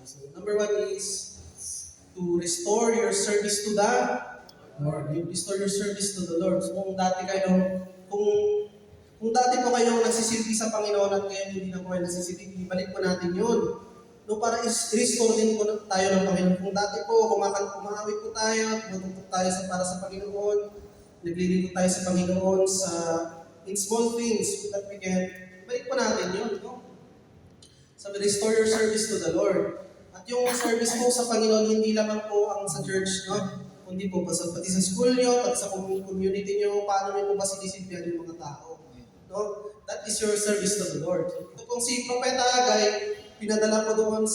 So, number one is to restore your service to the Lord. You restore your service to the Lord. So, kung dati po kayo nagsisilbi sa Panginoon at ngayon hindi na po kayo nagsisilbi, ibalik po natin yun. No, para restore din po tayo ng Panginoon. Kung dati po, kumahawit po tayo, tumutugtog tayo para sa Panginoon, naglilingkod tayo sa Panginoon in small things that we can, balik po natin yun. No? Sabi, restore your service to the Lord. At yung service po sa Panginoon, hindi lamang po ang sa church, no? Kundi po pati sa school nyo, pati sa community nyo, paano nyo po ba sinisilbihan yung mga tao. No? That is your service to the Lord. So, ito pong si Propeta Haggai, pinadala po doon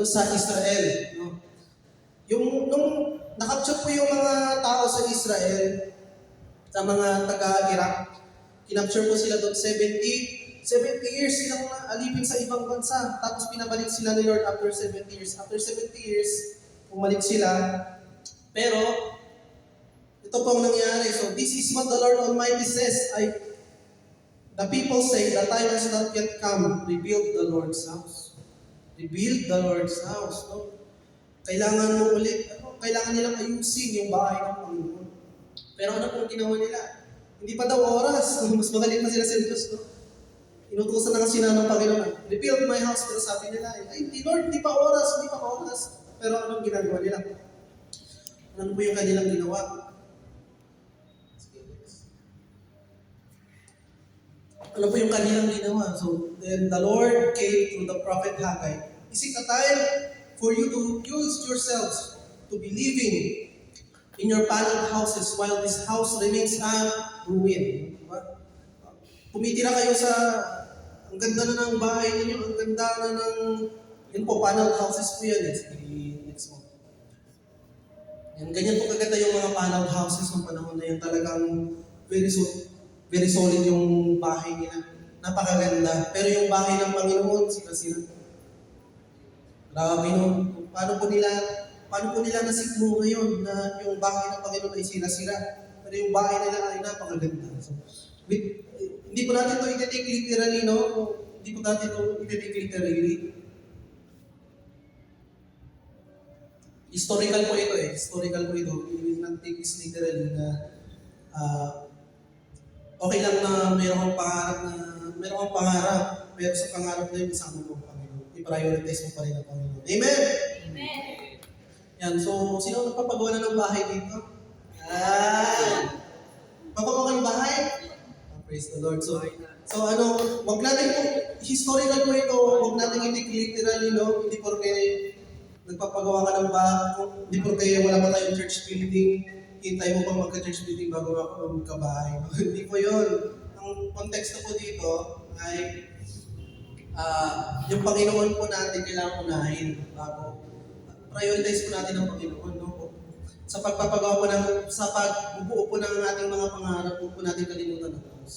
sa Israel. No? Nung nakapture po yung mga tao sa Israel, sa mga taga-Iraq, kinapture po sila doon 70 years silang alipin sa ibang bansa. Tapos pinabalik sila ni Lord after 70 years. After 70 years, bumalik sila. Pero, ito po ang nangyari. So, this is what the Lord Almighty says. The people say, the time has not yet come. Rebuild the Lord's house. Rebuild the Lord's house. No? Kailangan nilang ayusin yung bahay ng Panginoon. Pero ano pong ginawa nila? Hindi pa daw oras. Mas magaling pa sila sa Diyos. No? Inutusan na kasi ng Panginoon. Rebuild my house. Pero sabi nila, ay, Lord, hindi pa oras. Pero anong ginagawa nila? Ano po yung kanilang ginawa? Ano po yung kanilang ginawa? So, then the Lord came through the prophet Haggai. Is it a time for you to use yourselves to be living in your paneled houses while this house remains ruin? Diba? Pumitira kayo ang ganda na ng bahay ninyo, ang ganda na yun po, paneled houses po yan. Next month. Yan, ganyan po kaganda yung mga paneled houses ng panahon na yun. Talagang very solid yung bahay nila. Napakaganda. Pero yung bahay ng Panginoon, sila. Grabe nun. Paano po nila nasikmo ngayon na yung bahay ng Panginoon ay sira-sira. Pero yung bahay nila ay napakaganda. So, hindi po natin ito i-take literally, no? Hindi po natin ito i-take literally. Historical po ito eh. Historical po ito. We will not take this literally na okay lang na mayroong kang pangarap, pero sa pangarap na yun, isama mo ang Panginoon. I-prioritize mo pa rin ang Panginoon. Amen? Amen. Yan, so, sino nagpapagawa na ng bahay dito? Papagawa ng bahay? Praise the Lord. So wag natin historical po ito, wag natin i-take literally, no? Hindi porke nagpapagawa ka ng bahay, hindi porke wala pa tayong church building, hintay mo pang magka-church building bago magkabahay. Hindi po yun. Ang konteksto po dito ay yung Panginoon po natin kailangan unahin bago prioritize po natin ang Panginoon. No? Sa pagbubuo po ng ating mga pangarap, huwag po natin kalimutan ng Diyos.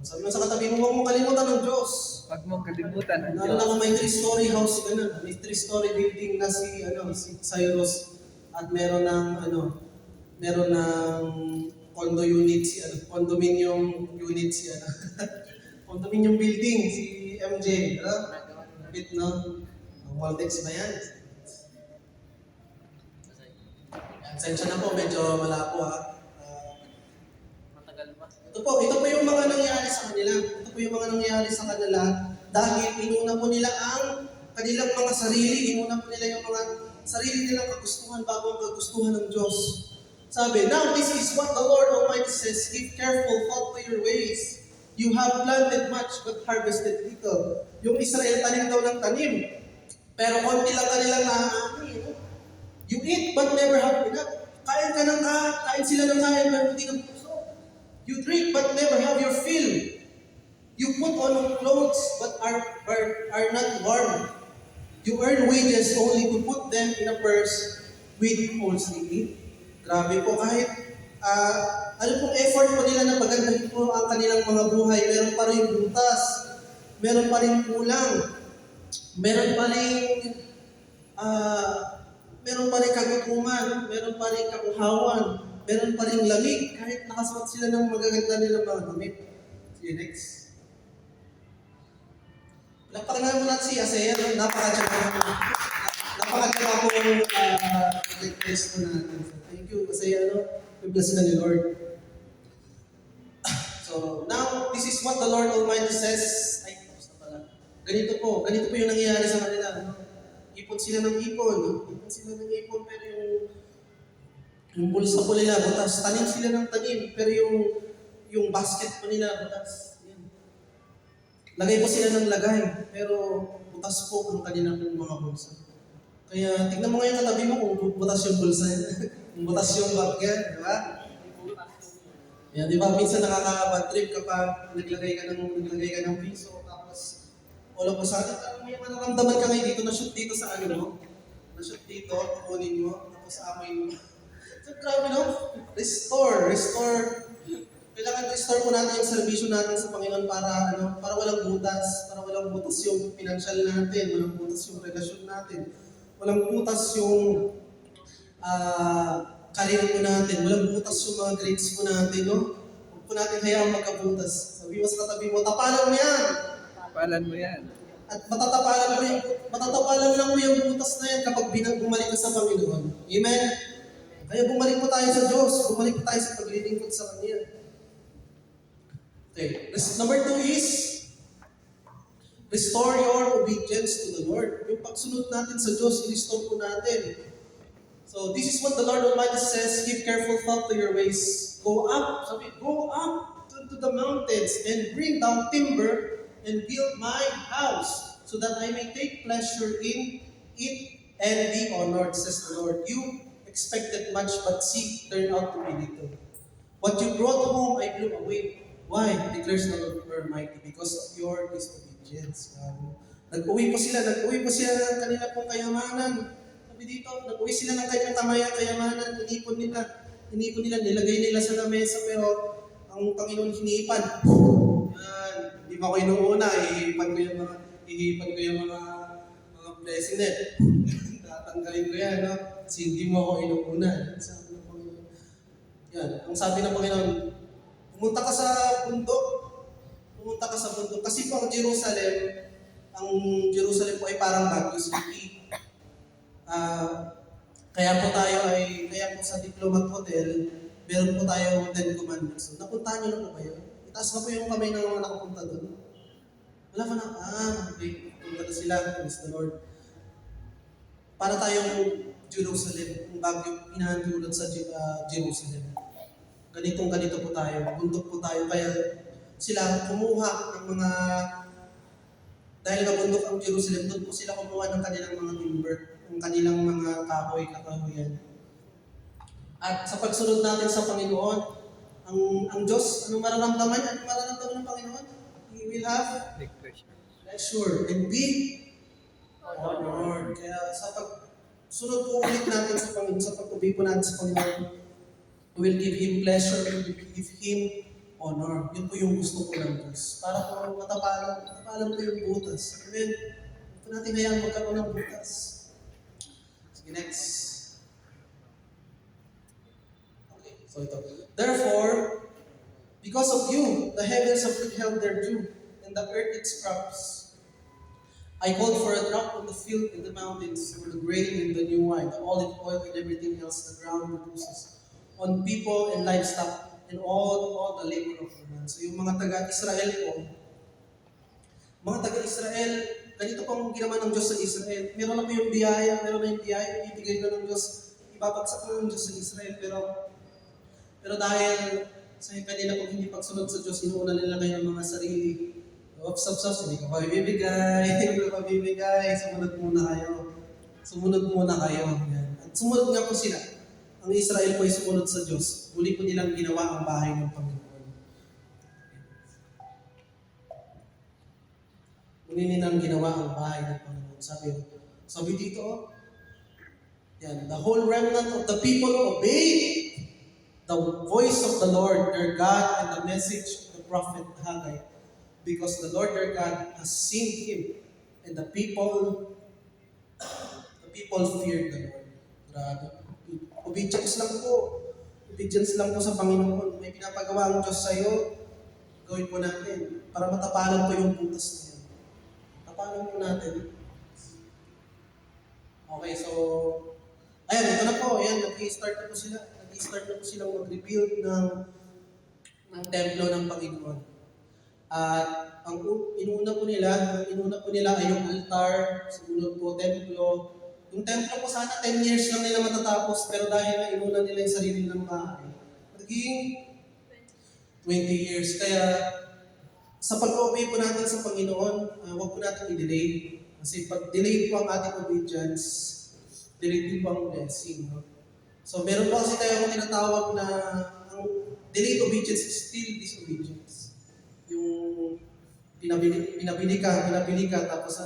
Sabi mo sa katabi mo, huwag mong kalimutan ng Diyos. Huwag mong kalimutan ng Diyos. Lalo na may 3-story house ka na. May 3-story building na si Cyrus at meron ng condo unit condominium unit condominium building si MJ, bit no? Waldex ba yan? Sensya na po, medyo malabo ha. Matagal pa. Ito po yung mga nangyari sa kanila. Dahil inuna po nila ang kanilang mga sarili, inuna po nila yung mga sarili nilang kagustuhan bago ang kagustuhan ng Diyos. Sabi, now this is what the Lord Almighty says, give careful thought to your ways. You have planted much but harvested little. Yung Israel tanim daw ng tanim, pero konti lang kanilang naaamin. You eat but never have enough. Kain sila ng kain pero hindi ng puso. You drink but never have your fill. You put on clothes but are not warm. You earn wages only to put them in a purse with holes in it. Grabe po, kahit ano pong effort po nila na pagandahin po ang kanilang mga buhay, meron pa rin butas, meron pa rin kulang, meron pa rin kagutuman, meron pa rin kakuhawan, meron pa rin lamig, kahit nakasuot sila ng magaganda nilang mga damit. See you next. Napakinggan mo natin si Asea, no? Napakatyaga po request ko natin. So, thank you, Asea, no? We bless na ni Lord. So, now, this is what the Lord Almighty says. Ay, tapos na pala. Ganito po yung nangyayari sa kanila. No? Ipon sila ng ipon. No? Ipon sila ng ipon, pero yung bulsa po nila, butas. Tanim sila ng tanim, pero yung basket po nila, butas. Yan. Lagay po sila ng lagay, pero butas po ang kanilang mga bulsa. Kaya tignan mo ngayon katabi mo kung butas yung bulsa yan. Kung butas yung bag yan, di ba? Yan, di ba? Minsan nakaka-bad trip kapag naglagay ka ng piso, tapos all of a sudden, may manaramdaman ka ngayon dito, na-shoot dito sa ano mo, na-shoot dito, kukunin mo, tapos amoy mo. So, grabe no? Restore. Kailangan restore po natin yung servisyo natin sa Panginoon para walang butas yung financial natin, walang butas yung relasyon natin, walang butas yung career po natin, walang butas yung mga grades po natin, no? Huwag po natin hayaan magkabutas. Sabi mo sa katabi mo, tapalan mo yan! Palan mo yan. At matatapalan lang mo yung butas na yan kapag bumalik ka sa Panginoon. Amen? Kaya bumalik po tayo sa Diyos, bumalik po tayo sa paglilingkod sa Kanya. Okay, number 2 is, restore your obedience to the Lord. Yung pagsunod natin sa Diyos, i-restore po natin. So, this is what the Lord Almighty says, give careful thought to your ways. Go up to the mountains and bring down timber and build my house so that I may take pleasure in it and be honored, says the Lord. You expected much, but see, turned out to be little. What you brought home, I blew away. Why? Declares the Lord Almighty, because of your disobedience. Nag-uwi po sila ng kanila pong kayamanan. Sabi dito, nag-uwi sila ng kanyang kayamanan, inipon nila, nilagay nila sa lamesa, pero ang Panginoon hinipan. Yan, di ba ko inuuna, ihihipan ko yung mga blessing na. Tatanggalin ko yan, no? Kasi hindi mo ako inuuna. Sabi ng Panginoon. Yan, ang sabi ng Panginoon, pumunta ka sa bundok. Kasi po ang Jerusalem po ay parang Baguio City. Kaya po sa Diplomat Hotel, meron po tayo 10 commandments. Napuntahan niyo na po ba yun? Itaas na po yung kamay ng mga nakapunta doon. Wala pa na, okay. Punta na sila, praise the Lord. Para tayong Jerusalem, kung Baguio, inahandulad sa Jerusalem. Ganito po tayo, bundok po tayo. Kaya sila kumuha ng mga, dahil nabundok ang Jerusalem, doon po sila kumuha ng kanilang mga timber, ng kanilang mga kahoy-kahoyan. At sa pagsunod natin sa Panginoon, ang Diyos, anong mararamdaman ng Panginoon? He will have pleasure and be honored. Kaya sa pagsunod po ulit natin sa Panginoon, sa pag-ubi po natin sa Panginoon, we will give Him pleasure, we will give Him honor. Yun po yung gusto ko ng Diyos. Para po matapalan po yung butas. Amen? Ito natin hayaan magkaroon ng butas. Sige, next. Okay, so ito. Therefore, because of you, the heavens have withheld their dew, and the earth its crops. I called for a drop on the field and the mountains, for the grain and the new wine, the olive oil and everything else the ground produces, on people and livestock, and all the labor of the land. So yung mga taga-Israel po, ganito pong ginawa ng Diyos sa Israel. Meron na po yung biyaya, ibibigay na ng Diyos, ibabagsak na ng Diyos sa Israel, pero dahil sa kanila pong hindi pagsunod sa Diyos, inuuna nila kayong mga sarili. Hindi ko pa bibigay, sumunod muna kayo. Yan. At sumunod nga po sila. Ang Israel po ay sumunod sa Diyos. Muli po nilang ginawa ang bahay ng Panginoon. Muli nilang ginawa ang bahay ng Panginoon. Sabi dito, yan, the whole remnant of the people obeyed the voice of the Lord, their God, and the message of the prophet Haggai, because the Lord their God has seen him, and the people feared the Lord. Grabe. Obedience lang po sa Panginoon. May pinapagawa ang Diyos sa iyo, gawin po natin para matapalan po yung butas na yan. paano po natin? Okay, so, ayan, ito na po. Ayan, nag-i-start na po sila. Nag-i-start na po silang mag-rebuild ng templo ng Panginoon. At inuna po nila ay yung altar, sumunod po templo. Yung templo po sana 10 years lang nila matatapos, pero dahil na inuna nila yung sarili ng bahay, naging 20 years. Kaya sa pag-obey po natin sa Panginoon, huwag po natin i-delay. Kasi pag delay po ang ating obedience, delay din po ang blessing. No? So meron po kasi tayo tinatawag na ang delayed obedience is still disobedience. Yung pinabili ka, tapos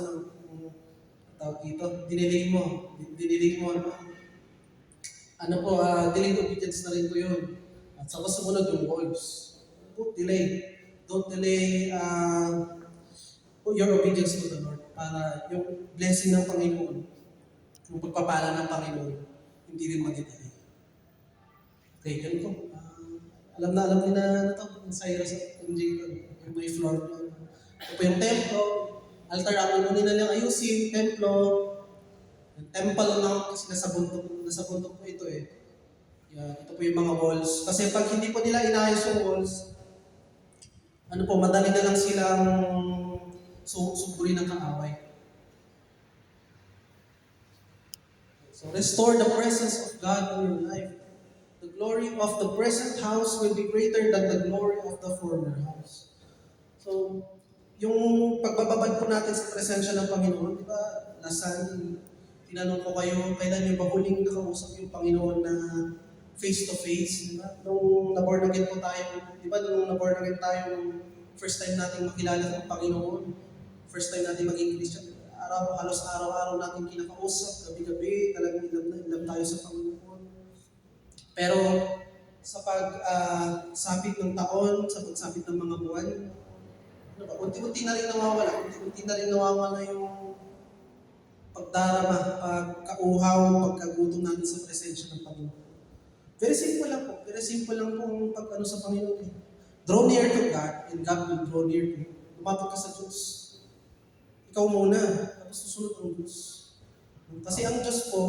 tawag dito, dinelay mo, delayed obedience na rin po yun. At saka sumunod yung words. Don't delay your obedience to the Lord para yung blessing ng Panginoon, yung pagpapala ng Panginoon, hindi rin mag-delay. Okay, yun po. Alam niyo na ito, yung Cyrus at yung Jacob, yung may floor doon. Ito po yung templo, altar ang inunin na lang ayusin, templo, yung temple na kasi nasa bundok po ito eh. Yan, ito po yung mga walls. Kasi pag hindi po nila inayos yung walls, madali na lang silang suguri ng kaaway. So restore the presence of God in your life. The glory of the present house will be greater than the glory of the former house. So, yung pagbababad po natin sa presensya ng Panginoon, di ba, nasan, tinanong ko kayo, kailan niyo ba huling nakausap yung Panginoon na face-to-face, di ba? Nung na-born again po tayo, di ba, nung na-born again tayo, first time natin makilala ng Panginoon, first time natin maging Christian, halos araw-araw natin kinakausap, gabi-gabi, talagang ilam tayo sa Panginoon. Pero sa pagsapit ng taon, sa pagsapit ng mga buwan, unti-unti na rin nawawala yung pagdarama, pagkauhaw, pagkagutom natin sa presensya ng Panginoon. Very simple lang po ang pag-ano sa Panginoon. Draw near to God, and God will draw near to you. Lumapit ka sa Diyos. Ikaw muna, tapos susunod ang Diyos. Kasi ang Diyos po,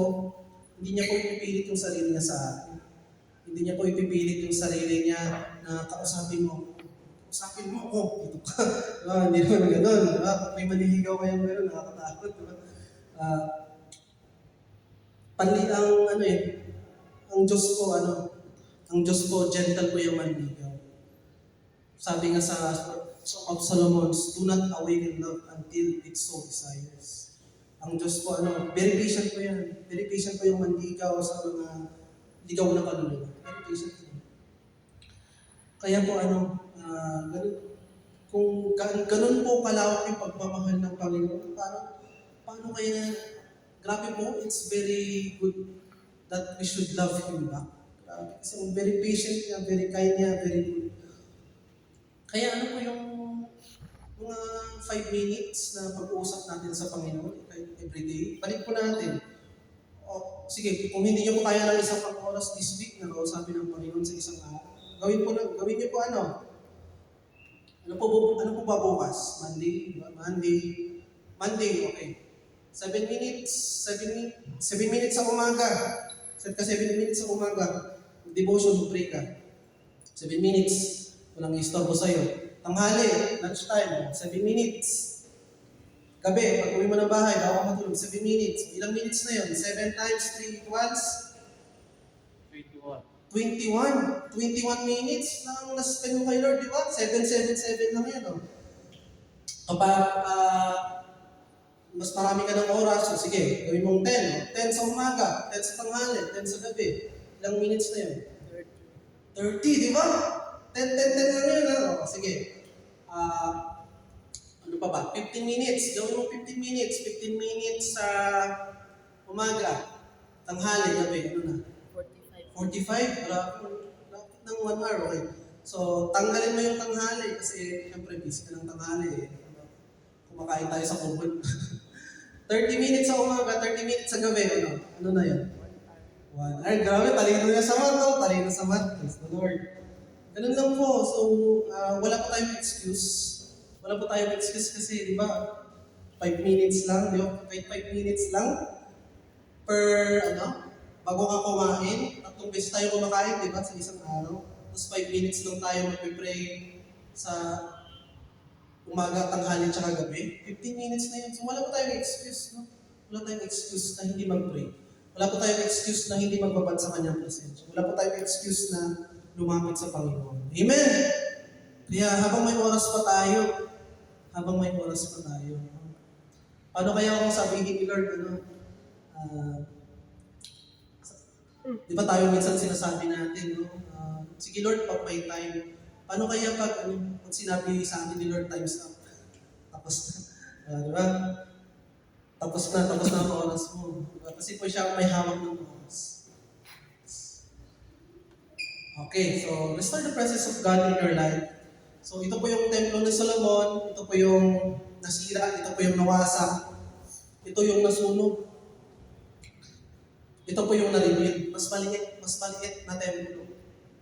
hindi niya po ipipilit yung sarili niya sa atin. Hindi niya po ipipilit yung sarili niya na kausapin mo ako, ito ka. Hindi naman gano'n. Pag may maniligaw kayong gano'n, nakakatakot. Ang Diyos po, gentle po yung maniligaw. Sabi nga sa Song of Solomon, do not awaken love until it so desires. Ang Diyos po, very patient po yan. Very patient po yung manligaw sa mga ligaw na kaluluwa. Very patient po. Kaya po, kung ganun po kalawak yung pagmamahal ng Panginoon, paano kaya, grabe po, it's very good that we should love Him back. Kasi very patient niya, very kind niya, very good. Kaya ano po yung mga 5 minutes na pag-uusap natin sa Panginoon everyday, balik po natin. Sige, kung hindi niyo po kaya ng isang oras this week na kausapin ng Panginoon sa isang araw, gawin niyo po ano po ba bukas? Monday, okay. 7 minutes sa umaga. Set ka 7 minutes sa umaga. Devotion, pray ka. 7 minutes. Walang istorbo sa'yo. Tanghali, lunchtime, 7 minutes. Gabi, pag uwi mo ng bahay, bago ka matulog, 7 minutes. Ilang minutes na yun? 7 times 3 equals? 21 minutes lang na-spend mo kay Lord, di ba? 777 lang yan, oh. Kapag mas marami ka ng oras, so sige, gawin mong 10. 10 sa umaga, 10 sa tanghali, 10 sa gabi. Ilang minutes na yun? 30, di ba? 10 lang yun, ha? Sige. Ano pa ba? 15 minutes. Gawin mo 15 minutes. 15 minutes sa umaga. Tanghali, gabi. Ano na? 45? Lapit ng 1 hour, okay. So, tanggalin mo yung tanghali kasi siyempre busy ka ng tanghali. Kumakain tayo sa kubod. 30 minutes sa umaga, 30 minutes sa gabi. Ano na yun? 1 hour. Grabe, talino na sa mat, no? Talino sa mat. Praise the Lord. Ganun lang po. So, wala po tayong excuse. Wala po tayong excuse kasi, di ba, 5 minutes lang, di ba? Kahit 5 minutes lang per, bago ka kumain. 3 beses tayo kumakain, di ba, sa isang araw. Tapos 5 minutes lang tayo magpipray sa umaga, tanghali, tsaka gabi. 15 minutes na yun. So wala po tayong excuse, no? Wala tayong excuse na hindi mag-pray. Wala po tayong excuse na hindi magbabad sa kanyang presensya. Wala po tayong excuse na lumapit sa Panginoon. Amen! Kaya habang may oras pa tayo, paano kaya kung sabihin ni Lord, di ba tayo minsan sinasabi natin, no? Sige Lord, pag may time, paano kaya pag sinabi sa atin ni Lord, time's up? Tapos na, di ba? Tapos na ang oras mo. Diba? Kasi po siya may hawak ng oras. Okay, so restore the presence of God in your life. So ito po yung templo ni Solomon, ito po yung nasira, ito po yung nawasak, ito yung nasunog. Ito po yung na-rebuild. Mas maliit na templo.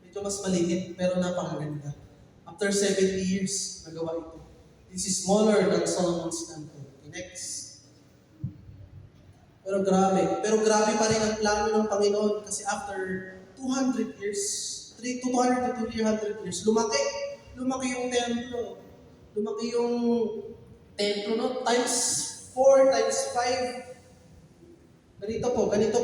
Ito mas maliit, pero napakaganda. After 70 years, nagawa ito. This is smaller than Solomon's temple. Okay, next. Pero grabe pa rin ang plano ng Panginoon kasi after 200 years, 200 to 300 years, lumaki yung templo. Lumaki yung templo, no? Times 4, times 5. Ganito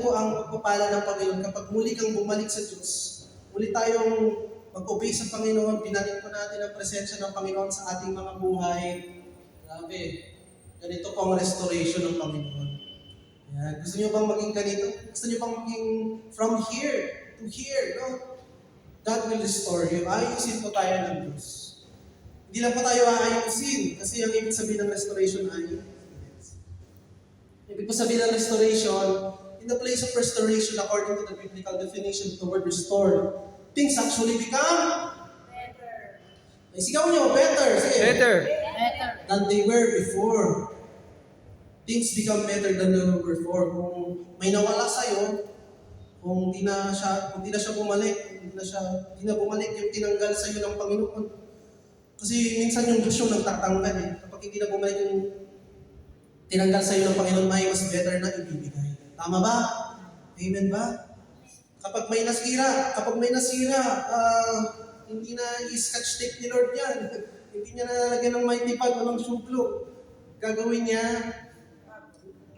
po ang pagpapala ng Panginoon kapag muli kang bumalik sa Diyos. Muli tayong mag-obey sa Panginoon, binalik po natin ang presensya ng Panginoon sa ating mga buhay. Grabe. Ganito po ang restoration ng Panginoon. Yan. Gusto niyo bang maging ganito? Gusto niyo bang maging from here to here, no? God will restore you. Ayusin po tayo ng Diyos. Hindi lang po tayo aayusin kasi ang ibig sabihin ng restoration ay ibig po sabihin ng restoration, in the place of restoration, according to the biblical definition of the word restore, things actually become Better. ay, sigaw niyo, better. Sige. Better. Better. Than they were before. Things become better than they were before. Kung may nawala sa'yo, kung di na siya bumalik, hindi na bumalik yung tinanggal sa'yo ng Panginoon. Kasi minsan yung Diyos yung nagtatanggal eh. Kapag hindi na bumalik yung tinanggal sa'yo ng Panginoon, may mas better na ibibigay. Tama ba? Amen ba? Kapag may nasira, hindi na i-scotch tape ni Lord yan. Hindi niya nalalagyan ng mighty pad o ng suplo. Gagawin niya,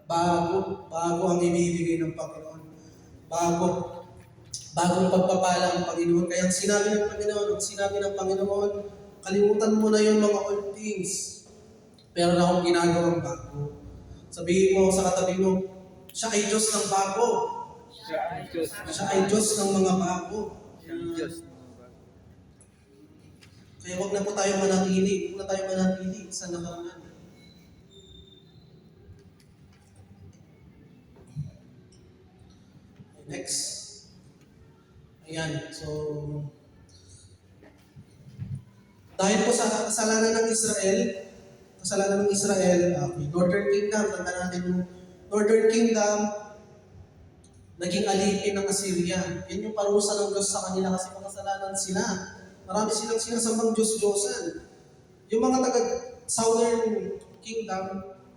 bago ang ibibigay ng Panginoon. Bagong pagpapala ang Panginoon. Kaya ang sinabi ng Panginoon, kalimutan mo na yung mga old things. Pero na akong ginagawang bago. Sabihin mo sa katabi mo, siya ay Diyos ng bago. Siya ay Diyos ng mga bago. Kaya huwag na po tayo manatili. Sa nakaraan. Next. Ayan. So, dahil po sa kasalanan ng Israel, Northern Kingdom, tanda natin yung Northern Kingdom, naging alipin ng Assyria. Yan yung parusa ng Diyos sa kanila kasi makasalanan sila. Marami silang sinasambang Diyos-Diyosan. Yung mga taga-Southern Kingdom,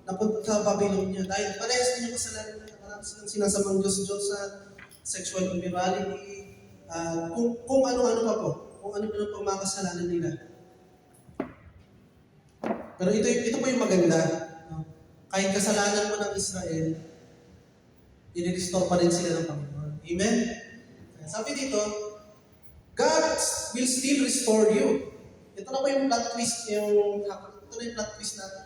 napunta sa Babylonia. Dahil parehas din yung kasalanan nila. Marami silang sinasambang Diyos-Diyosan, sexual immorality, kung ano-ano pa po. Kung ano pa mga kasalanan nila. Pero ito po yung maganda. No? Kahit kasalanan mo ng Israel, i-restore pa rin sila ng Panginoon. Amen? Sabi dito, God will still restore you. Ito na po yung plot twist, natin.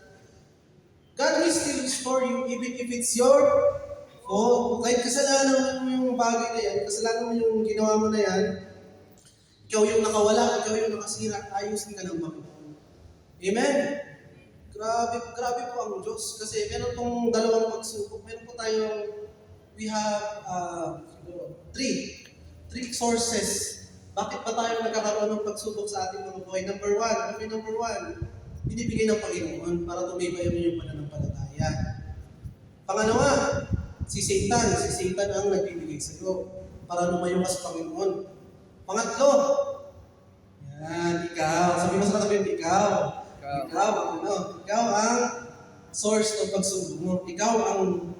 God will still restore you even if it's your fault. Kahit kasalanan mo yung bagay na yan, kasalanan mo yung ginawa mo na yan, ikaw yung nakawala, ikaw yung nakasira, ayusin ka ng Panginoon. Amen? Grabe po ang Diyos. Kasi meron pong dalawang pagsubok. Meron po tayong, we have three sources. Bakit ba tayo nagkakaroon ng pagsubok sa ating mga buhay? Number one, binibigay ng Panginoon para tumibay mo yung pananampalataya. Pangalawa, si Satan ang nagbibigay sa iyo para lumayo ka sa Panginoon. Pangatlo, yan, ikaw. Sabi mo sa katabi, ikaw ang source ng pagsubok mo. Ikaw ang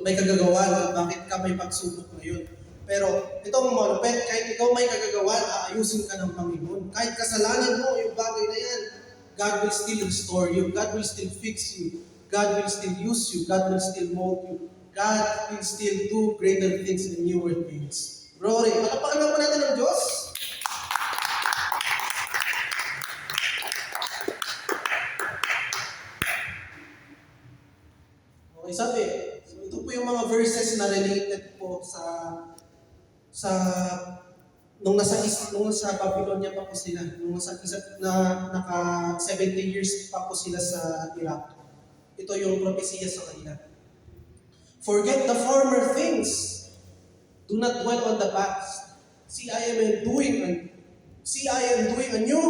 may kagagawa kung bakit ka may pagsubok ngayon. Pero ito ang malupit, kahit ikaw may kagagawa, aayusin ka ng Panginoon. Kahit kasalanan mo, yung bagay na yan, God will still restore you. God will still fix you. God will still use you. God will still mold you. God will still do greater things and newer things. Glory. Malapakan lang po natin ng Diyos. Okay, sabi, so ito po yung mga verses na related po sa nung nasa Babylonia pa po sila, nung naka 70 years pa po sila sa Iraq. Ito yung propesya sa kanila. Forget the former things. Do not dwell on the past. See, I am doing a new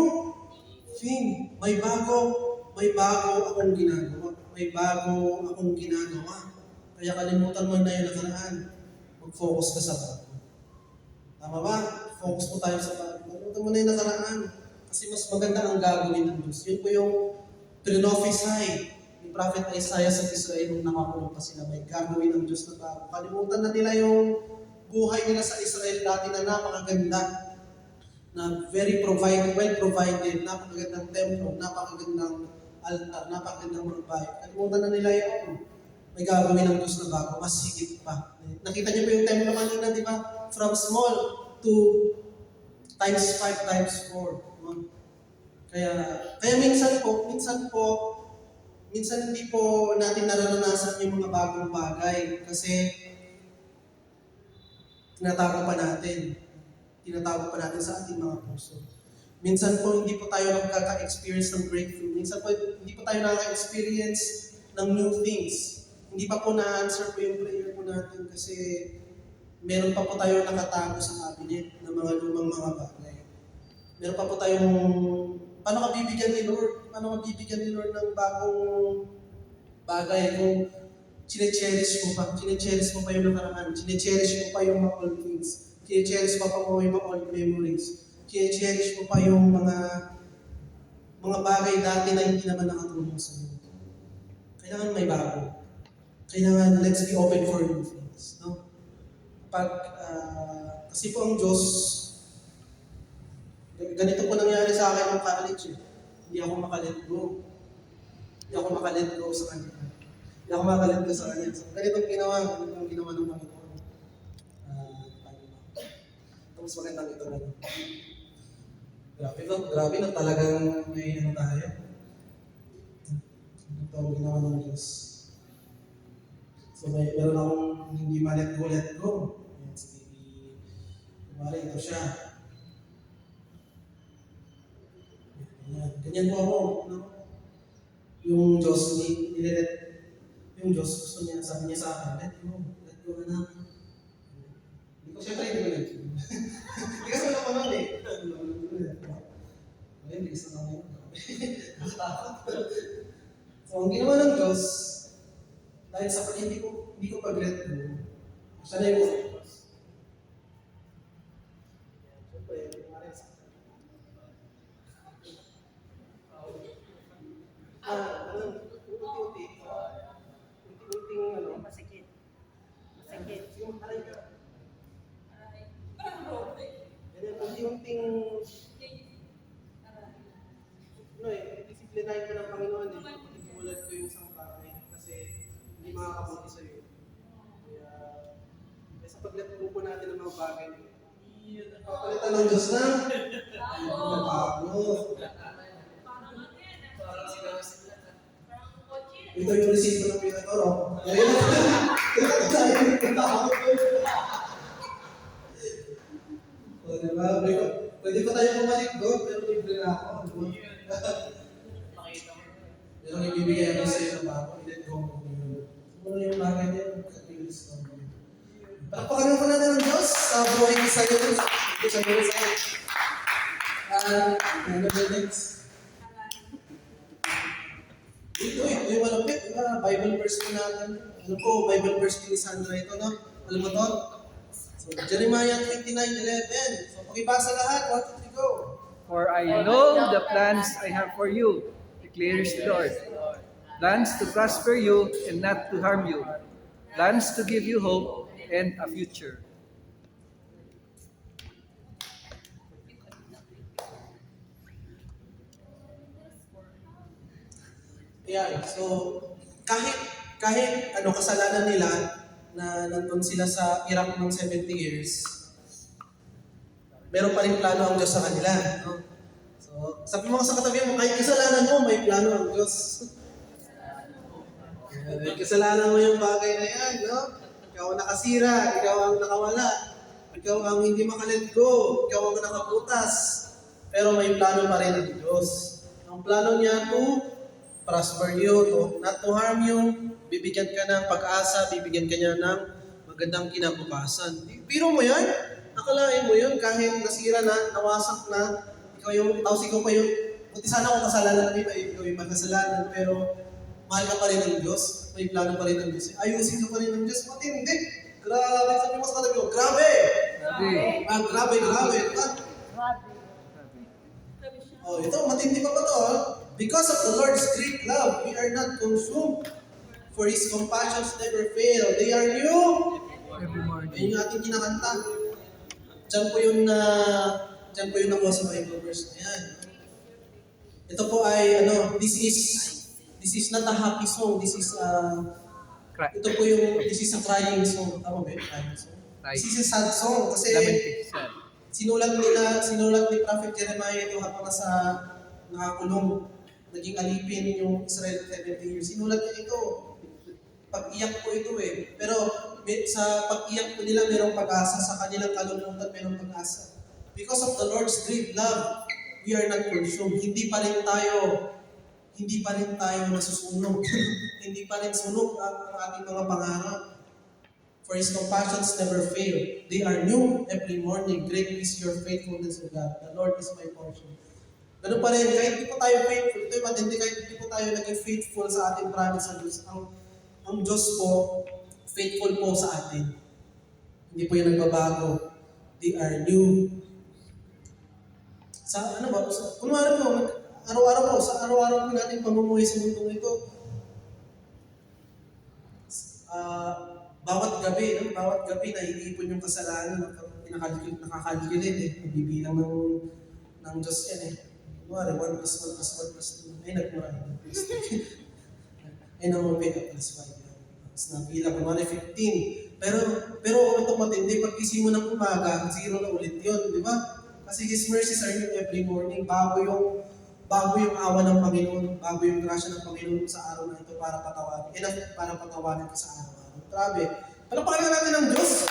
thing. May bago akong ginagawa. May bago akong ginagawa. Kaya kalimutan mo na yung nakaraan. Mag-focus ka sa bago. Tama ba? Focus po tayo sa bago. Kalimutan mo na yung nakaraan. Kasi mas maganda ang gagawin ng Diyos. Yun po yung prophesy ni Prophet Isaiah sa Israel nung nakakulong pa sila. May gagawin ng Diyos na bago. Kalimutan na nila yung buhay nila sa Israel dati na napakaganda. Na well provided, napakagandang templo, napakagandang altar, napakagandang mga bahay. Kalimutan na nila yun. May gagawin ng Diyos na bago, mas higit pa. Nakita niyo po yung templo kanina, di ba? From small to times 5 times 4. Kaya minsan hindi po natin nararanasan yung mga bagong bagay kasi tinatago pa natin sa ating mga puso. Minsan po hindi po tayo nagkaka-experience ng breakthrough. Minsan po hindi po tayo nakaka-experience ng new things. Hindi pa po na-answer po yung prayer po natin kasi meron pa po tayo nakatago sa cabinet ng mga lumang mga bagay. Meron pa po tayong paano ka bibigyan ni Lord ng bagong bagay kung chine-cherish mo pa yung nakaraan, chine-cherish mo pa yung mga old things, chine-cherish mo pa yung mga old memories, chine-cherish mo pa yung mga bagay dati na hindi naman nakatulong sa iyo. Kailangan may bago. Kailangan let's be open for new things. No? Kasi po ang Diyos, ganito po nangyari sa akin ng college. Hindi ako makalet go sa kanya. So, ganito ang ginawa ng Panginoon. Tapos magandang ito rin. Grabe na talagang may tayo. Ito ang ginawa ng Diyos. So meron akong hindi let go. Ito siya. Ganyan po ako. No? Yung Diyos, gusto niya, sabi niya sa akin, let go na namin. Hindi ko let go. Hindi kasi wala ko nun eh. Hindi kasi wala ko nun. So, ang ginawa ng Diyos, dahil sa hindi ko pag-let go, siya na yung Masakit. yung aray ka. Unti-unting disiplinahin ka ng Panginoon imulat ko yung isang bagay kasi hindi makakabuti sa iyo. Kaya sa pag-let go po natin ng mga bagay papalitan ng Diyos na bago. Ito yung resibo ng Pinatoro. O, diba? Pwede pa tayo bumalik doon, pero libre na ako. Pero ibibigay ako sa iyo ng bago, i-let go mo yun. Ano yung bagay niya? Katilis ko. Palakpakan po natin ng Diyos sa buhay ni Sayo. Ano ba next? Ito yung malapit. Bible verse po natin. Ano po, Bible verse ni Sandra ito, no? Alam mo to? So, Jeremiah 29:11. So, pakibasa lahat. 1, 2, 3, go. For I know the plans I have for you, declares the Lord. Plans to prosper you and not to harm you. Plans to give you hope and a future. Ayan, so kahit kahit ano kasalanan nila na nandun sila sa Iraq ng 70 years, meron pa rin plano ang Diyos sa kanila. No? So, sabi mo sa katabi mo, kahit kasalanan mo, may plano ang Diyos. May kasalanan mo yung bagay na yan, no? Ikaw ang nakasira, ikaw ang nakawala, ikaw ang hindi makalet go, ikaw ang nakabutas. Pero may plano pa rin ang Diyos. Ang plano niya to prosper you, not to harm you, bibigyan ka ng pag-asa, bibigyan ka niya ng magandang kinabukasan. Biro mo yan, akalain mo yun, kahit nasira na, nawasak na, ikaw yung, tapos ikaw pa yung, buti sana kung kasalanan na dito, ikaw yung magkasalanan, pero mahal ka pa rin ng Diyos, may plano pa rin ng Diyos. Ayusin ka pa rin ng Diyos, matindi. Grabe, sabi mo sa katabi ko, grabe! Grabe. Grabe. Diba? Oh, ito, matindi pa ba ito? Because of the Lord's great love, we are not consumed. For His compassions never fail. They are new. Every morning. Yan yung ating kinakanta. Diyan po yung nakuha sa Bible verse na yan. Ito po ay, this is not a happy song. This is a crying song. Tama ba yun? Crying song. This is a sad song. Kasi sinulat ni Prophet Jeremiah ito habang nasa nakakulong. Naging alipin yung Israel 70 years. Sinulat niya ito. Pag-iyak po ito eh. Pero sa pag-iyak po nila, mayroong pag-asa. Sa kanilang kalungkutan, mayroong pag-asa. Because of the Lord's great love, we are not consumed. Hindi pa rin tayo nasusunog. Hindi pa rin sunog ang ating mga pangarap. For His compassions never fail. They are new every morning. Great is your faithfulness, O God. The Lord is my portion. Ganun pa rin, kahit di po tayo faithful, ito yung matindi, kahit di po tayo naging faithful sa ating promise sa Diyos, ang Diyos po, faithful po sa atin. Hindi po yan nagbabago. They are new. Kunwari po, araw-araw po natin pamumuhay sa mundong ito, bawat gabi naiipon yung kasalanan, nakakalculate eh, nabibilang ng Diyos yan eh. Kunwari, 1 plus 1 plus 1 plus 2. Ay, nagmura. Ay, namumit na plus 5. Tapos nabilang, kunwari 15. Pero ito matindi, pag gising mo ng umaga, 0 na ulit yun, di ba? Kasi His mercies are new every morning. Bago yung awa ng Panginoon, bago yung grasya ng Panginoon sa araw na ito para patawarin ka sa araw-araw. Grabe. Palapakin natin ng Diyos.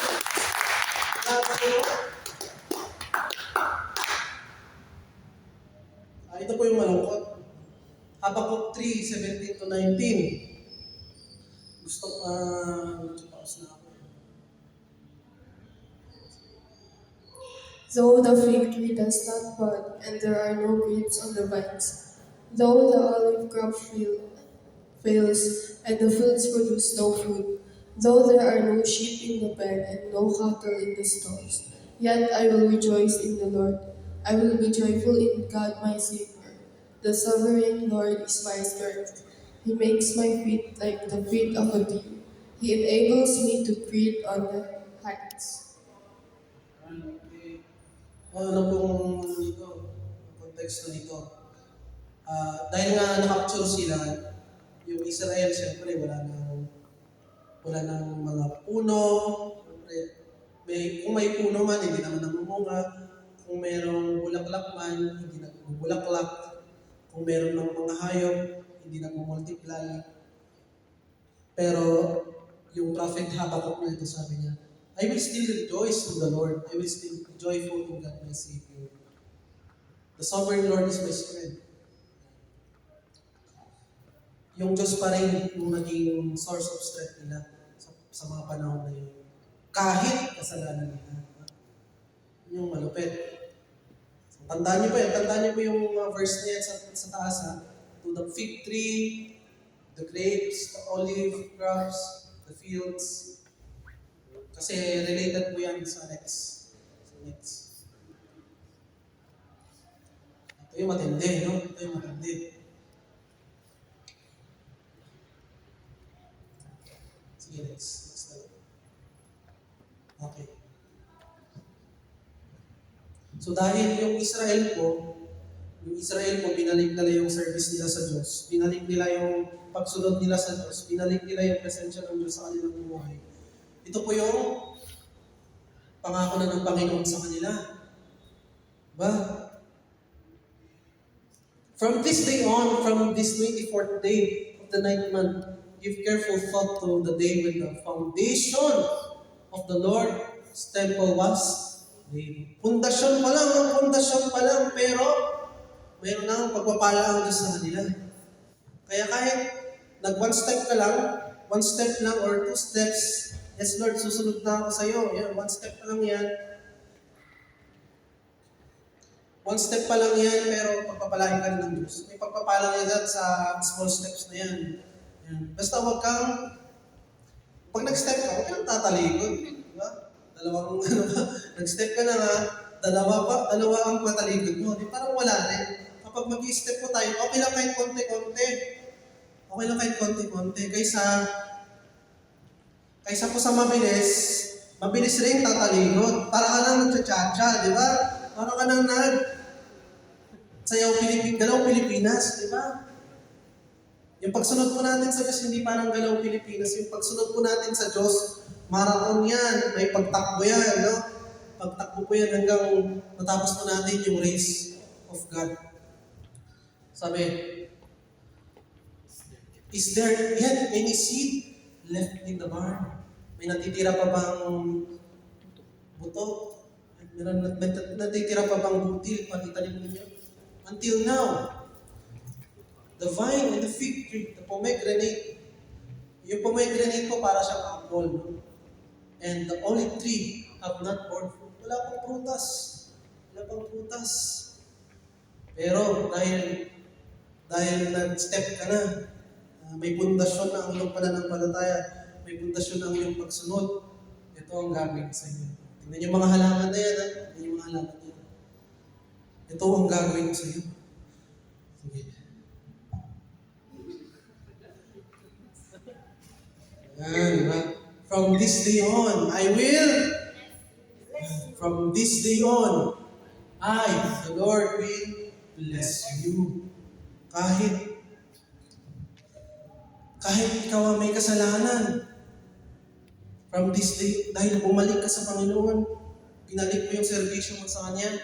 Ito po yung malungkot. Habakuk 3:17 to 19. Pause na ako. Though the fig tree does not bud, and there are no grapes on the vines, though the olive crop fails, and the fields produce no fruit, though there are no sheep in the pen and no cattle in the stalls, yet I will rejoice in the Lord. I will be joyful in God my Savior. The sovereign Lord is my strength. He makes my feet like the feet of a deer. He enables me to tread on the heights. Okay. Ano pong konteksto nito? Dahil nga nakapture sila, yung Israel, siyempre wala nang mga puno. Siyempre, kung may puno man, hindi naman namumunga. Kung merong bulaklak man, hindi nagbubulaklak. Kung meron ng mga hayop, hindi nagmumultiply. Pero yung prophet Habakkuk na ito sabi niya, I will still rejoice in the Lord. I will still be joyful in God my Savior. The sovereign Lord is my strength. Yung Diyos pa rin yung naging source of strength nila sa mga panahon na yun. Kahit kasalanan nila. Yung malupit. Tandaan niyo po yung verse niya sa taas ha. To the fig tree, the grapes, the olive crops, the fields. Kasi related po yan sa next. Ito yung matindi, no? Ito yung matindi. Sige, next na. Okay. So dahil yung Israel po, binalik nila yung service nila sa Diyos. Binalik nila yung pagsunod nila sa Diyos. Binalik nila yung presensya ng Diyos sa kanilang buhay. Ito po yung pangako na ng Panginoon sa kanila. Diba? From this day on, from this 24th day of the 9th month, give careful thought to the day when the foundation of the Lord's temple was laid. Pundasyon pa lang, pero mayroon na ang pagpapala ang Diyos sa kanila. Kaya kahit one step lang or 2 steps, yes Lord, susunod na ako sa iyo. Yan, 1 step pa lang yan. 1 step pa lang yan, pero pagpapalain ka rin ng Diyos. May pagpapala niya dyan sa small steps na yan. Yan. Basta pag nag-step ka, huwag kang tatalikod. Diba? Nag-step ka na nga, dalawa ang patalikod mo. Di parang wala rin. Kapag mag-i-step po tayo, okay lang kahit konti-konti. Okay lang kahit konti-konti. Kaysa po sa mabilis rin tatalikod. Para ka lang nagtsatsa, di ba? Para ka lang galaw Pilipinas, di ba? Yung pagsunod po natin sa Diyos, hindi parang galaw Pilipinas. Yung pagsunod po natin sa Diyos, marathon yan, may pagtakbo yan, no? Pagtakbo po yan hanggang matapos po natin yung race of God. Sabi, is there yet any seed left in the barn? May natitira pa bang buto? May natitira pa bang butil? Pag-itanim ninyo? Until now, the vine and the fig tree, the pomegranate. Yung pomegranate po para siyang apple. No? And the olive tree have not borne fruit. Wala pang prutas. Pero dahil nag-step ka na, may pundasyon na ang iyong pananampalataya, may pundasyon na ang iyong pagsunod, ito ang gagawin sa iyo. Tingnan yung mga halaman na yan, ha? Tingnan yung mga halaman na yan. Ito ang gagawin sa iyo. Sige. Yan, diba? From this day on, From this day on, the Lord will bless you. Kahit ikaw may kasalanan, from this day, dahil bumalik ka sa Panginoon, pinalik mo yung servisyo mo sa Kanya,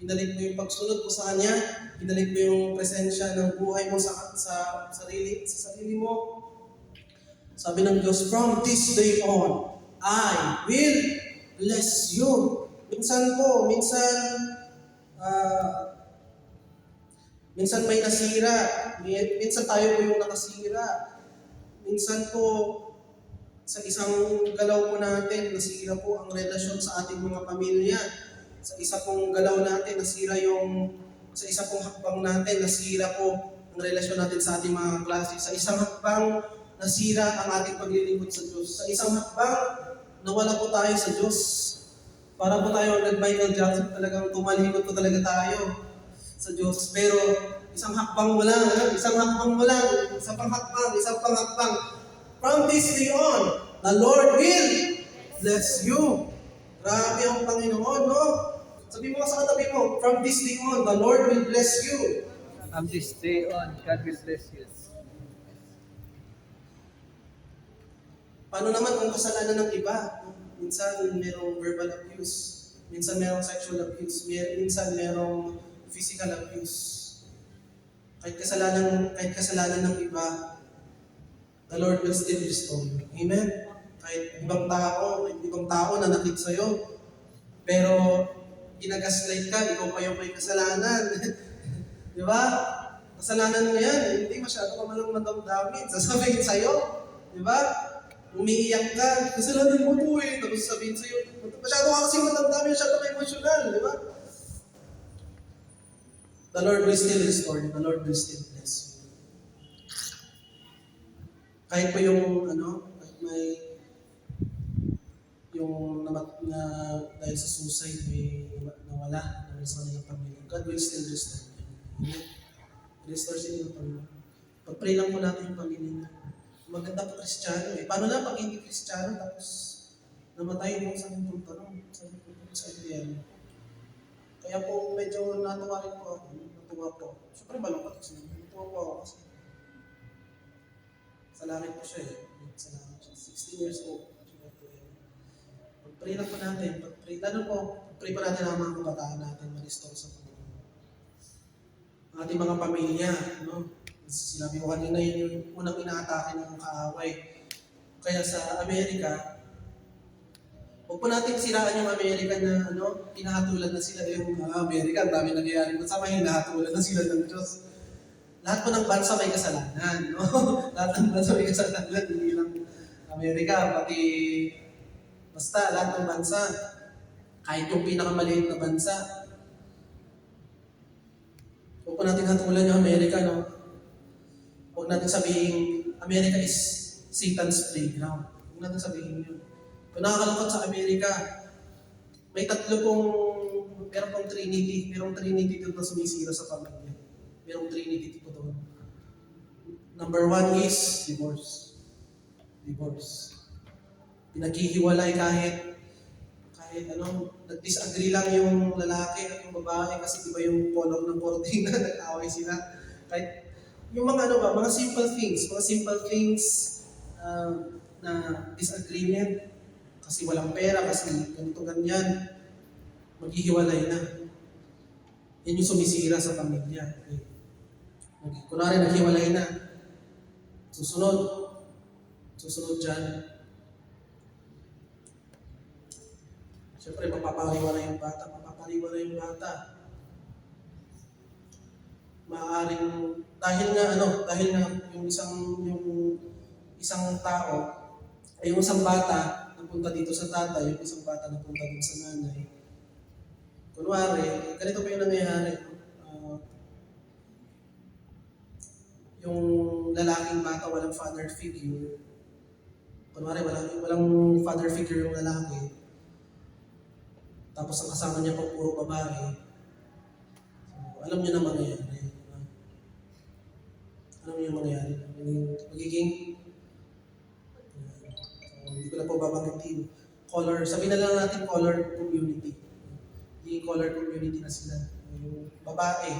pinalik mo yung pagsunod mo sa Kanya, pinalik mo yung presensya ng buhay mo sa sarili mo. Sabi ng Diyos, from this day on, I will bless you. Minsan may nasira. Minsan tayo po yung nakasira. Minsan po, sa isang galaw po natin, nasira po ang relasyon sa ating mga pamilya. Sa isa pong galaw natin, sa isa pong hakbang natin, nasira po ang relasyon natin sa ating mga klase. Sa isang hakbang, nasira ang ating paglilingkod sa Diyos. Sa isang hakbang, nawala po tayo sa Diyos. Para po tayo nag-Michael Jackson, talagang tumalikod po talaga tayo sa Diyos. Pero isang hakbang mo lang. Isang panghakbang. From this day on, the Lord will bless you. Grabe ang Panginoon, no? Sabi mo sa katabi mo, from this day on, the Lord will bless you. From this day on, God will bless you. Paano naman kung kasalanan ng iba? Minsan merong verbal abuse, minsan merong sexual abuse, minsan merong physical abuse. Kahit kasalanan ng iba, the Lord will still restore you. Amen? Kahit ibang tao na nakit sa'yo, pero ginagaslight ka, ikaw pa yung may kasalanan. Di ba? Kasalanan mo yan, hindi masyado ka malang madamdamin. Sasabihin sa'yo, di ba? Umiiyak ka, kasalanan mo po eh. Tapos sabihin sa'yo, masyado ka kasi madamdamin, masyado ka emosyonal, di ba? The Lord will still restore you. The Lord will still bless you. Kahit pa kahit may dahil sa suicide, may nawala sa kanilang pamilya. God will still restore you. Restore sa inyong pamilya. Pag-pray lang po natin yung pamilya niyo. maganda po Kristiyano eh. Paano na pag hindi Kristiyano tapos namatay mo sa muntong tanong, sa impyerno. Kaya po medyo natuwa rin po ako. Natuwa po. Siyempre malungkot kasi natuwa po ako kasi sa langit po siya eh. Sa langit siya. 16 years old. Siya po yan. Pag-pray lang po natin. Pag-pray, lalo po, pag-pray pa natin ang mga kabataan natin ma-restore sa Panginoon. Ang ating mga pamilya, no? Sinabi ko kanina yun yung unang inaatake ng kaaway. Kaya sa Amerika, huwag po natin siraan yung Amerika na hinahatulan na sila yung Amerika. Ang dami nangyayari kung sa hinahatulan na sila ng Diyos. Lahat po ng bansa may kasalanan. No? Lahat ng bansa may kasalanan. Hindi lang Amerika, pati basta lahat ng bansa. Kahit yung pinakamaliit na bansa. Huwag po natin hatulan yung Amerika. No? Huwag natin sabihin, Amerika is Satan's playground. Huwag natin sabihin yun. Kung nakakalungkot sa Amerika, may meron pong Trinity. Merong Trinity doon na sumisira sa pamilya. Merong Trinity po doon. Number 1 is divorce. Divorce. Pinaghihiwalay kahit nag-disagree lang yung lalaki at yung babae kasi di ba yung color ng kortina nag-away sila. Kahit yung mga mga simple things na disagreement kasi walang pera, kasi ganito ganyan, maghihiwalay na. Yan yung sumisira sa pamilya. Okay. Kunwari, naghiwalay na. Susunod dyan. Siyempre, mapapariwala yung bata. Maaaring, dahil nga yung isang tao, ay yung isang bata, napunta dito sa tatay, yung isang bata napunta dito sa nanay. Kunwari, ganito pa yung nangyayari. Yung lalaking bata, walang father figure. Kunwari, walang father figure yung lalaki. Tapos ang kasama niya pang puro babae. So, alam niyo na mangyayari. Alam niyo yung mangyayari. Magiging hindi ko na po babanggitin. Sabihin na lang natin color community. Yung color community na sila. Yung babae,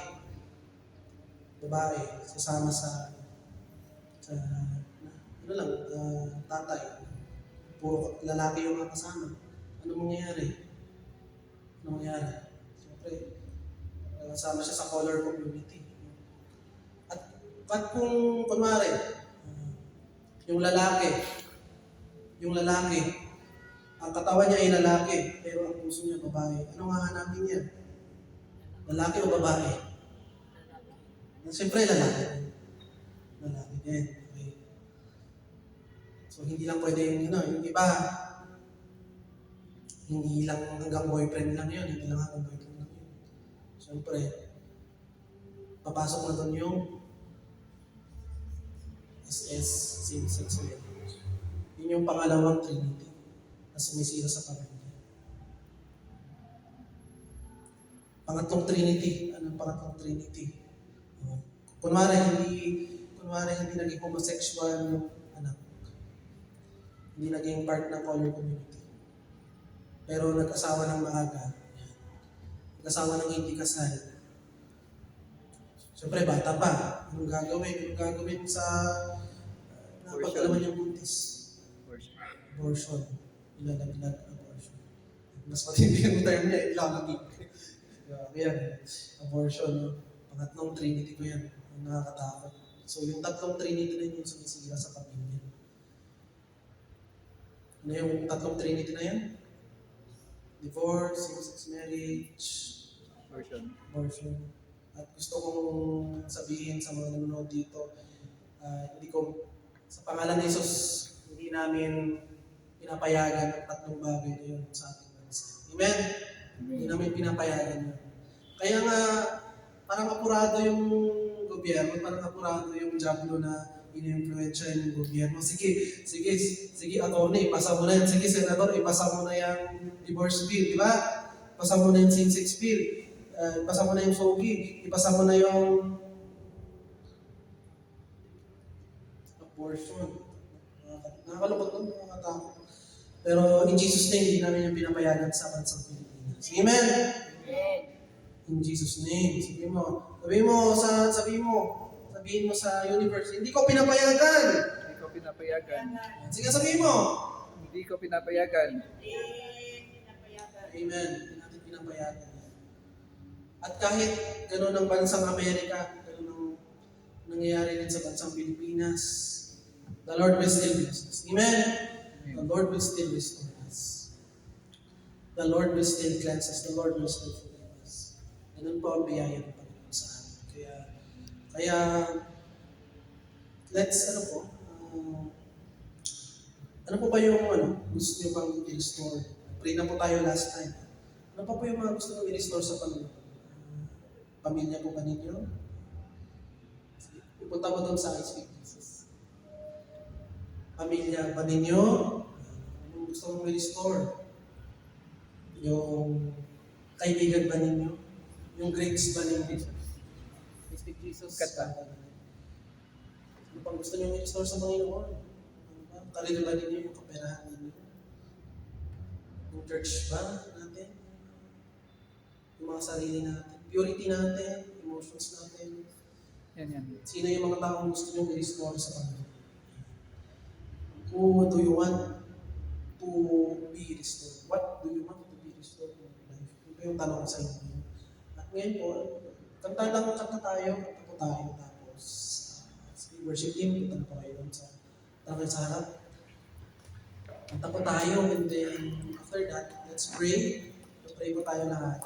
sasama sa tatay. Puro lalaki yung mga kasama. Ano mangyayari? Siyempre, kasama siya sa color community. At kung, kunwari, yung lalaki, ang katawan niya ay lalaki, pero ang puso niya babae. Ano nga hanapin niya? Lalaki o babae? Siyempre, lalaki. Lalaki din. Okay. So, hindi lang pwede yung iba, hindi lang hanggang boyfriend lang yun. Siyempre, papasok na doon yung SS, same-sex marriage. Yun yung pangalawang Trinity na sumisira sa pamilya. Pangatlong Trinity. Anong pangatlong Trinity? Kunwari hindi naging homosexual yung anak. Hindi naging part ng color community. Pero nag-asawa ng maaga. Nag-asawa ng hindi kasal. Siyempre, bata pa. Anong gagawin sa napagalaman yung buntis? Abortion. Ilalaglag abortion. Mas matindi yung term niya, ilalagig. Kaya, abortion. No? Pangatlong Trinity ko yan. Nakakatakot. So, yung tatlong Trinity na yun yung sumisira sa pamilya. Ano yung tatlong Trinity na yan? Divorce, same-sex marriage, abortion. At gusto kong sabihin sa mga nanonood dito, sa pangalan ni Jesus, hindi namin pinapayagan ang tatlong bagay na yun sa ating bansa. Amen? Hindi namin pinapayagan yun. Kaya nga, parang apurado yung gobyerno, parang apurado yung Diablo na ini-influensya yung gobyerno. Sige, attorney, ipasa mo na yan. Sige, senador, ipasa mo na yung divorce bill, di ba? Ipasa mo na yung same-sex bill. Ipasa mo na yung SOGI. Ipasa mo na yung abortion. Nakakalungkot nun, nakakatakot. Pero in Jesus' name, hindi namin yung pinapayagan sa bansang Pilipinas. Amen? In Jesus' name. Sabihin mo sa universe, hindi ko pinapayagan. Hindi ko pinapayagan. Sige, sabihin mo. Hindi ko pinapayagan. Amen. Hindi natin pinapayagan. At kahit gano'n ang bansang Amerika, gano'n ang nangyayari rin sa bansang Pilipinas, the Lord will still bless us. Amen? The Lord will still restore us. The Lord will still cleanse us. The Lord will still forgive us. Ganun po ang biyaya ng Panginoon sa atin. Kaya let's, ano po ba yung gusto nyo bang i-restore? Pray na po tayo last time. Ano pa po yung mga gusto nyo i-restore sa Panginoon? Pamilya po ba ninyo? Pupunta mo doon sa I Speak Jesus. Pamilya ba ninyo? Anong gusto mong i-restore? Yung kaibigan ba ninyo? Yung grades ba ninyo? I Speak Jesus. Kanta. Ano pang gusto nyo i-restore sa Panginoon? Karir ba ninyo? Yung kaperahan ninyo? Yung church ba natin? Yung mga sarili natin? Purity natin? Emotions natin? Yan. Sino yung mga taong gusto nyo i-restore sa Panginoon? Who do you want to be restored? What do you want to be restored in your life? Ito yung tanong sa inyo. At ngayon po, kanta tayo, tapos worship team, punta na po kayo doon sa harap. Kanta po tayo, and then after that, let's pray. Pray po tayo lahat.